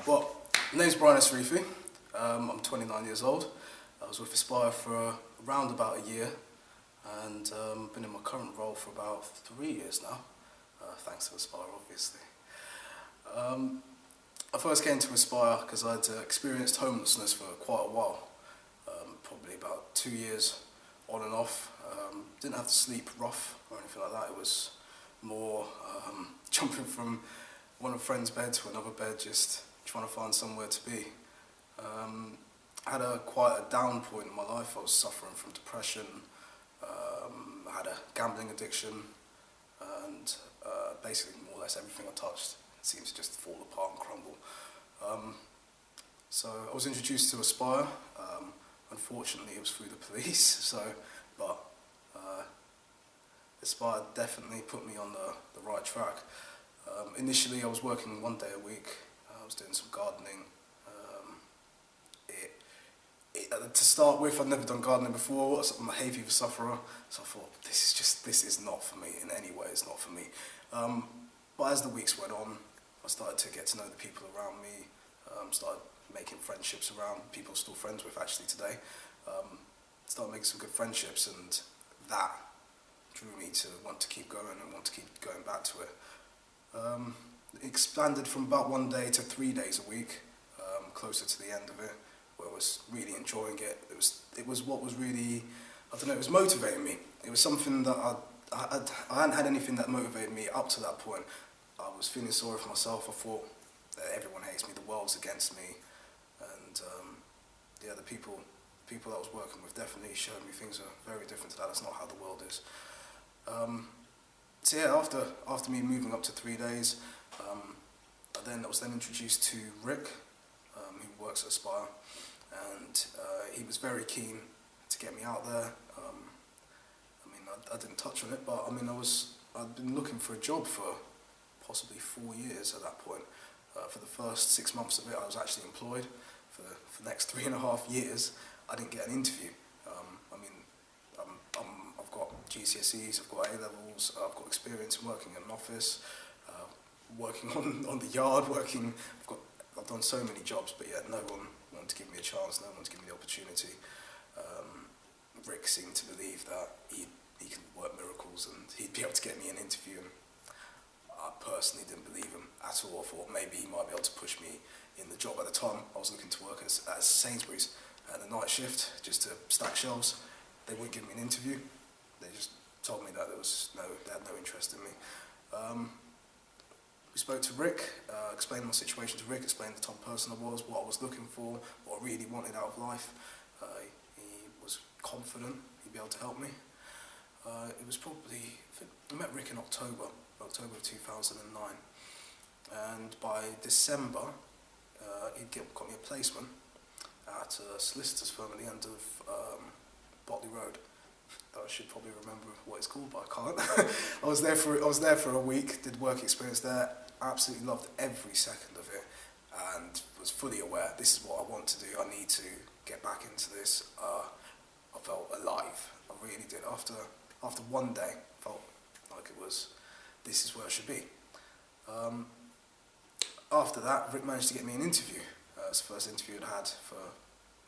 Well, my name's Brian Esrifi. I'm 29 years old. I was with Aspire for around about a year, and been in my current role for about 3 years now, thanks to Aspire, obviously. I first came to Aspire because I'd experienced homelessness for quite a while, probably about 2 years on and off. Didn't have to sleep rough or anything like that. It was more jumping from one of a friend's bed to another bed, just trying to find somewhere to be. I had quite a down point in my life. I was suffering from depression, I had a gambling addiction, and basically more or less everything I touched seemed to just fall apart and crumble. So I was introduced to Aspire. Unfortunately it was through the police, but Aspire definitely put me on the right track. Initially I was working 1 day a week. I was doing some gardening. To start with, I'd never done gardening before. I'm a hay fever sufferer, so I thought this is not for me in any way. It's not for me. But as the weeks went on, I started to get to know the people around me. Started making friendships around people I'm still friends with actually today. Started making some good friendships, and that drew me to want to keep going and want to keep going back to it. It expanded from about 1 day to 3 days a week, closer to the end of it, where I was really enjoying it. It was what was really, I don't know, it was motivating me. It was something that I hadn't had anything that motivated me up to that point. I was feeling sorry for myself. I thought that everyone hates me, the world's against me, and yeah, the people I was working with definitely showed me things are very different to that. That's not how the world is. So yeah, after me moving up to 3 days, I was then introduced to Rick, who works at Aspire, and he was very keen to get me out there. I didn't touch on it, but I'd been looking for a job for possibly 4 years at that point. For the first 6 months of it, I was actually employed. For the next 3.5 years, I didn't get an interview. I've got GCSEs, I've got A-levels, I've got experience in working in an office, working on the yard, I've done so many jobs, but yet no one wanted to give me a chance, no one wanted to give me the opportunity. Rick seemed to believe that he can work miracles and he'd be able to get me an interview, and I personally didn't believe him at all. I thought maybe he might be able to push me in the job. At the time, I was looking to work at Sainsbury's at the night shift, just to stack shelves. They wouldn't give me an interview. They just told me that they had no interest in me. We spoke to Rick, explained my situation to Rick, explained the type of person I was, what I was looking for, what I really wanted out of life. He was confident he'd be able to help me. It was probably, I met Rick in October of 2009, and by December he'd got me a placement at a solicitor's firm at the end of Botley Road. I should probably remember what it's called, but I can't. I was there for a week, did work experience there, absolutely loved every second of it, and was fully aware this is what I want to do. I need to get back into this. I felt alive. I really did. After 1 day, I felt like this is where I should be. After that, Rick managed to get me an interview. It's the first interview I'd had for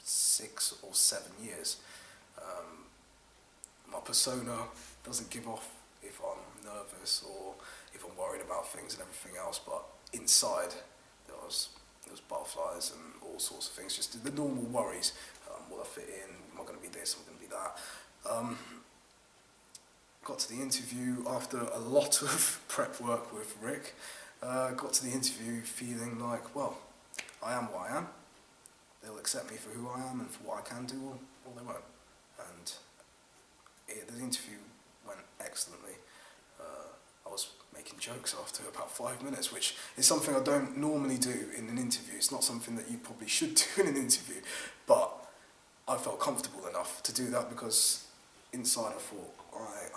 6 or 7 years. My persona doesn't give off if I'm nervous or if I'm worried about things and everything else, but inside there was butterflies and all sorts of things, just the normal worries. Will I fit in? Am I going to be this? Am I going to be that? Got to the interview after a lot of prep work with Rick. Got to the interview feeling like, well, I am what I am. They'll accept me for who I am and for what I can do, or they won't. And the interview went excellently. I was making jokes after about 5 minutes, which is something I don't normally do in an interview. It's not something that you probably should do in an interview, but I felt comfortable enough to do that because inside I thought,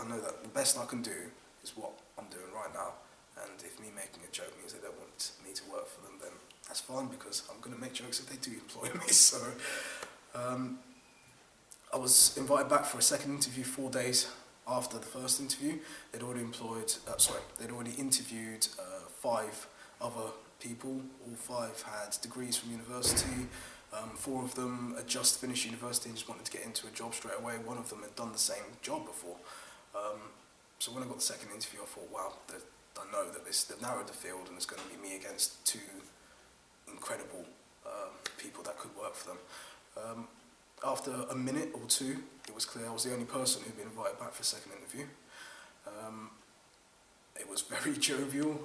I know that the best I can do is what I'm doing right now, and if me making a joke means they don't want me to work for them, then that's fine, because I'm going to make jokes if they do employ me. So I was invited back for a second interview 4 days after the first interview. They'd already interviewed 5 other people. All 5 had degrees from university. 4 of them had just finished university and just wanted to get into a job straight away. One of them had done the same job before. So when I got the second interview, I thought, wow, I know that they've narrowed the field and it's going to be me against 2 incredible people that could work for them. After a minute or 2, it was clear I was the only person who'd been invited back for a second interview. It was very jovial.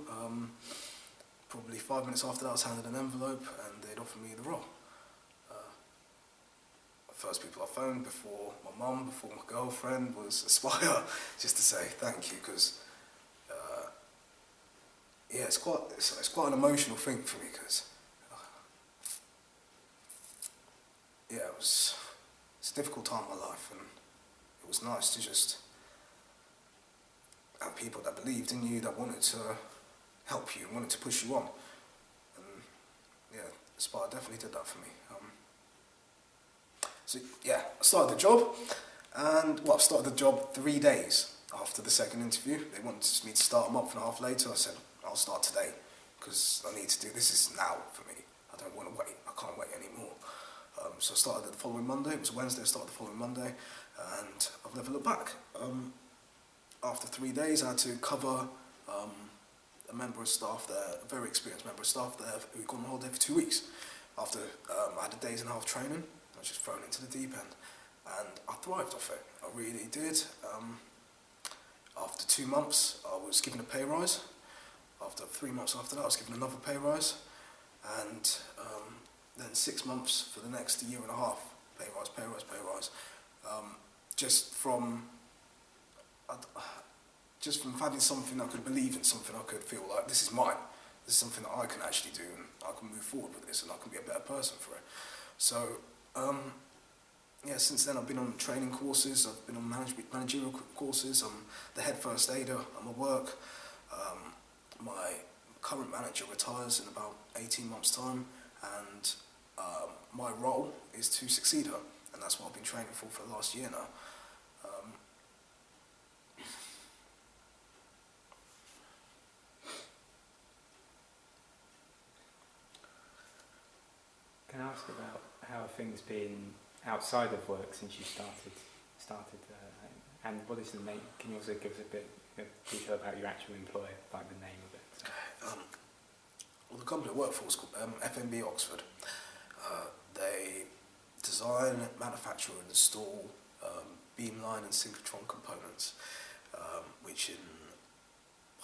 Probably 5 minutes after that, I was handed an envelope and they'd offered me the role. First people I phoned before my mum, before my girlfriend, was Aspire, just to say thank you, because yeah, it's quite an emotional thing for me, because yeah, it's a difficult time in my life, and it was nice to just have people that believed in you, that wanted to help you, wanted to push you on, and yeah, Aspire definitely did that for me. So yeah, I started the job, and I started the job 3 days after the second interview. They wanted me to start a month and a half later. I said, I'll start today, because I need to do this. Is now for me. I don't want to wait. I can't wait anymore. So I started the following Monday. It was Wednesday. I started the following Monday, and I've never looked back. After 3 days, I had to cover a member of staff there, a very experienced member of staff there, who'd gone on holiday for 2 weeks. After I had a days and a half training, I was just thrown into the deep end, and I thrived off it. I really did. After 2 months, I was given a pay rise. After 3 months after that, I was given another pay rise, and then 6 months for the next year and a half, pay rise, pay rise, pay rise. Just from having something I could believe in, something I could feel like this is mine. This is something that I can actually do, and I can move forward with this, and I can be a better person for it. So. Yeah, since then I've been on training courses, I've been on managerial courses, I'm the head first aider, I'm at work. My current manager retires in about 18 months' time, and my role is to succeed her, and that's what I've been training for the last year now. Can I ask about how things been outside of work since you started, and what is the name? Can you also give us a bit of detail about your actual employer, like the name of it? Well, the company I work for is called FMB Oxford. They design, manufacture and install beamline and synchrotron components, which in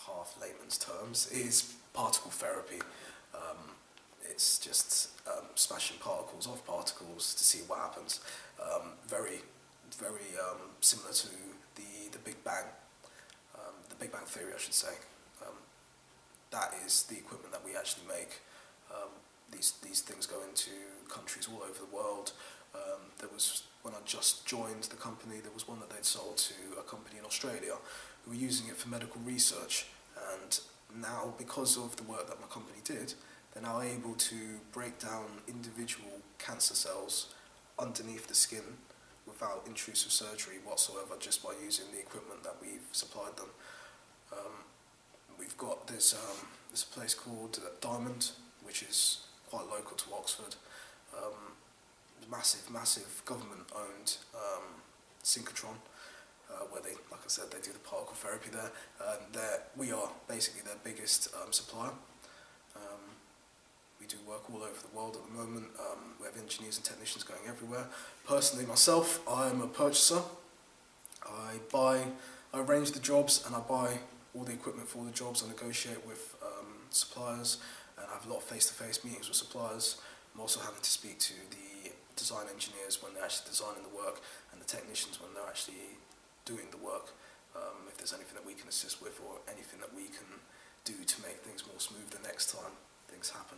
half layman's terms is particle therapy. It's just smashing particles off particles to see what happens. Very similar to the Big Bang, the Big Bang Theory, I should say. That is the equipment that we actually make. These things go into countries all over the world. There was, when I just joined the company, there was one that they'd sold to a company in Australia who were using it for medical research, and now, because of the work that my company did, they're now able to break down individual cancer cells underneath the skin without intrusive surgery whatsoever, just by using the equipment that we've supplied them. There's a place called Diamond, which is quite local to Oxford. Massive government-owned synchrotron, where they, like I said, they do the particle therapy there. We are basically their biggest supplier. We do work all over the world at the moment. We have engineers and technicians going everywhere. Personally, myself, I'm a purchaser. I arrange the jobs and I buy all the equipment for all the jobs. I negotiate with suppliers, and I have a lot of face-to-face meetings with suppliers. I'm also having to speak to the design engineers when they're actually designing the work, and the technicians when they're actually doing the work. If there's anything that we can assist with, or anything that we can do to make things more smooth the next time things happen.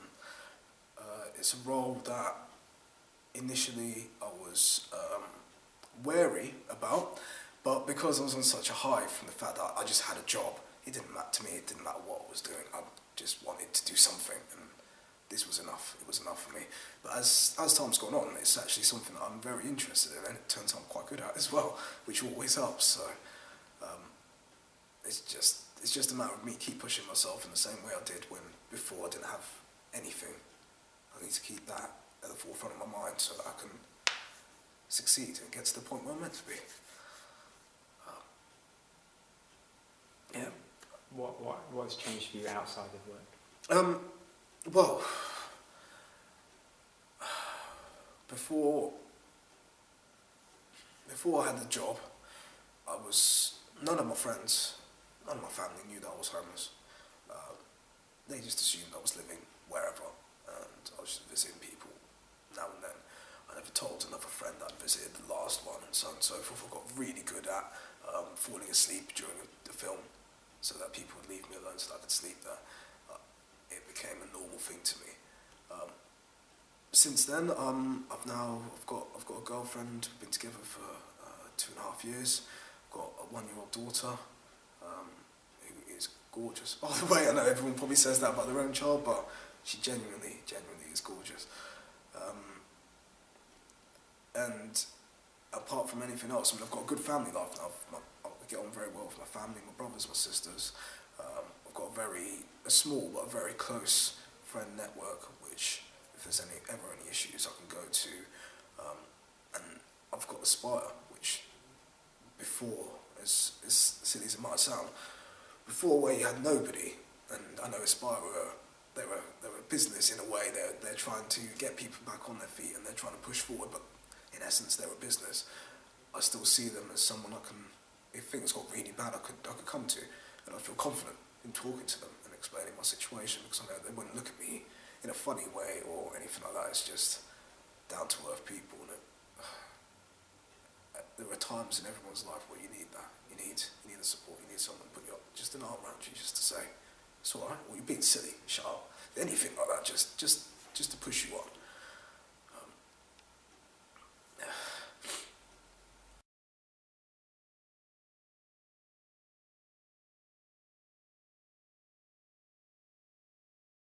It's a role that initially I was wary about, but because I was on such a high from the fact that I just had a job, it didn't matter to me, it didn't matter what I was doing, I just wanted to do something, and this was enough, it was enough for me. But as time's gone on, it's actually something that I'm very interested in, and it turns out I'm quite good at as well, which always helps, so it's it's just a matter of me keep pushing myself in the same way I did when before I didn't have anything. I need to keep that at the forefront of my mind so that I can succeed and get to the point where I'm meant to be. Yeah. What's changed for you outside of work? Well, before I had the job, none of my friends, none of my family knew that I was homeless. They just assumed I was living wherever, and I was just visiting people now and then. I never told another friend that I'd visited the last one, and so on and so forth. I got really good at falling asleep during the film, so that people would leave me alone so that I could sleep there. It became a normal thing to me. Since then, I've got a girlfriend. We've been together for 2.5 years. I've got a 1-year-old daughter who is gorgeous. By the way, I know everyone probably says that about their own child, but she genuinely is gorgeous. And apart from anything else, I mean, I've got a good family life now. I get on very well with my family, my brothers, my sisters. I've got a small but a very close friend network, which if there's ever any issues I can go to. And I've got Aspire, which before, as silly as it might sound, before where you had nobody, and I know Aspire they're a business in a way. They're trying to get people back on their feet and they're trying to push forward, but in essence they're a business. I still see them as someone I can, if things got really bad, I could come to, and I feel confident in talking to them and explaining my situation, because I know they wouldn't look at me in a funny way or anything like that. It's just down to earth people, and there are times in everyone's life where you need that. You need the support. You need someone to put just an arm around you, just to say, it's all right. Well, you're being silly. Shut up. Anything like that, just to push you on.